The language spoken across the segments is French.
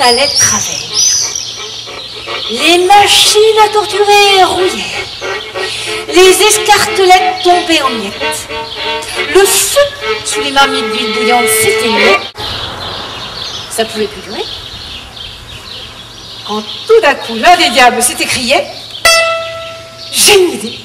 allait de travers. Les machines à torturer rouillaient. Les escartelettes tombaient en miettes. Le feu sous les marmites d'huile bouillante s'éteignait. Ça pouvait plus durer. Quand tout d'un coup, l'un des diables s'est écrié « J'ai une idée !»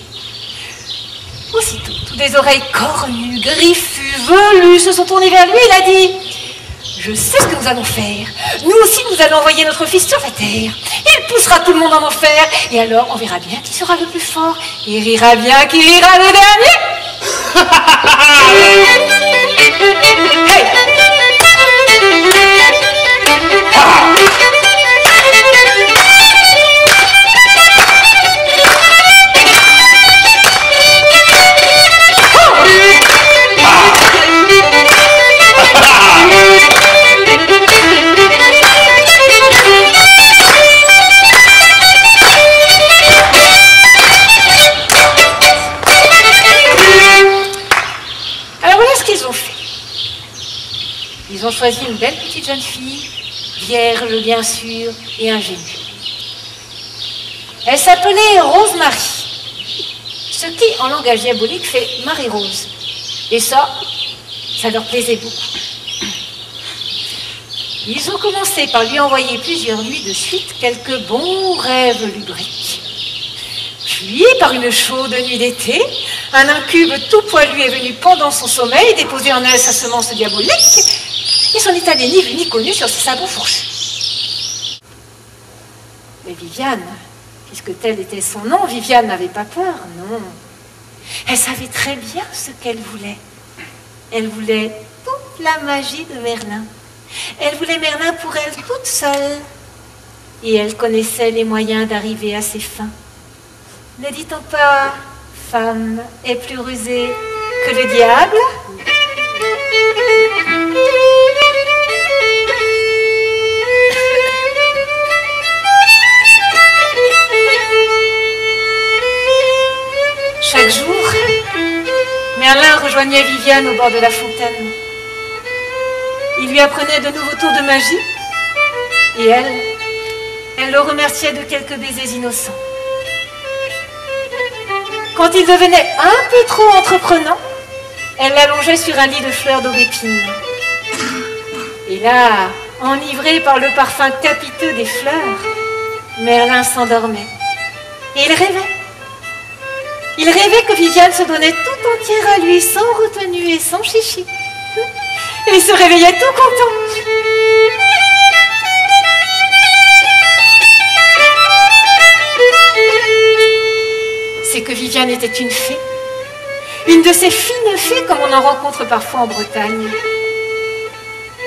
Aussitôt, toutes les oreilles cornues, griffues, velues se sont tournées vers lui. Il a dit « Je sais ce que nous allons faire. Nous aussi, nous allons envoyer notre fils sur la terre. Il poussera tout le monde en enfer. Et alors, on verra bien qui sera le plus fort. Il rira bien qui rira le dernier. » Hey! Ils ont choisi une belle petite jeune fille, vierge bien sûr et ingénue. Elle s'appelait Rose-Marie, ce qui en langage diabolique fait Marie-Rose. Et ça leur plaisait beaucoup. Ils ont commencé par lui envoyer plusieurs nuits de suite quelques bons rêves lubriques. Puis, par une chaude nuit d'été, un incube tout poilu est venu pendant son sommeil déposer en elle sa semence diabolique. Ils s'en est allé ni vu ni connu sur ses sabots fourchus. Mais Viviane, puisque tel était son nom, Viviane n'avait pas peur, non. Elle savait très bien ce qu'elle voulait. Elle voulait toute la magie de Merlin. Elle voulait Merlin pour elle toute seule. Et elle connaissait les moyens d'arriver à ses fins. Ne dit-on pas, femme est plus rusée que le diable ? Chaque jour, Merlin rejoignait Viviane au bord de la fontaine. Il lui apprenait de nouveaux tours de magie et elle le remerciait de quelques baisers innocents. Quand il devenait un peu trop entreprenant, elle l'allongeait sur un lit de fleurs d'aubépine. Et là, enivré par le parfum capiteux des fleurs, Merlin s'endormait. Et il rêvait. Il rêvait que Viviane se donnait tout entière à lui, sans retenue et sans chichi. Et il se réveillait tout content. C'est que Viviane était une fée. Une de ces fines fées comme on en rencontre parfois en Bretagne.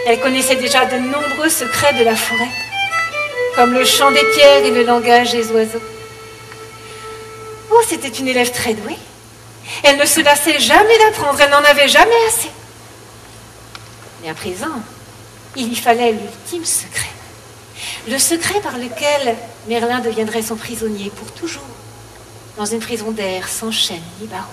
Elle connaissait déjà de nombreux secrets de la forêt, comme le chant des pierres et le langage des oiseaux. Oh, c'était une élève très douée. Elle ne se lassait jamais d'apprendre, elle n'en avait jamais assez. Mais à présent, il lui fallait l'ultime secret. Le secret par lequel Merlin deviendrait son prisonnier pour toujours, dans une prison d'air sans chaîne ni barreaux.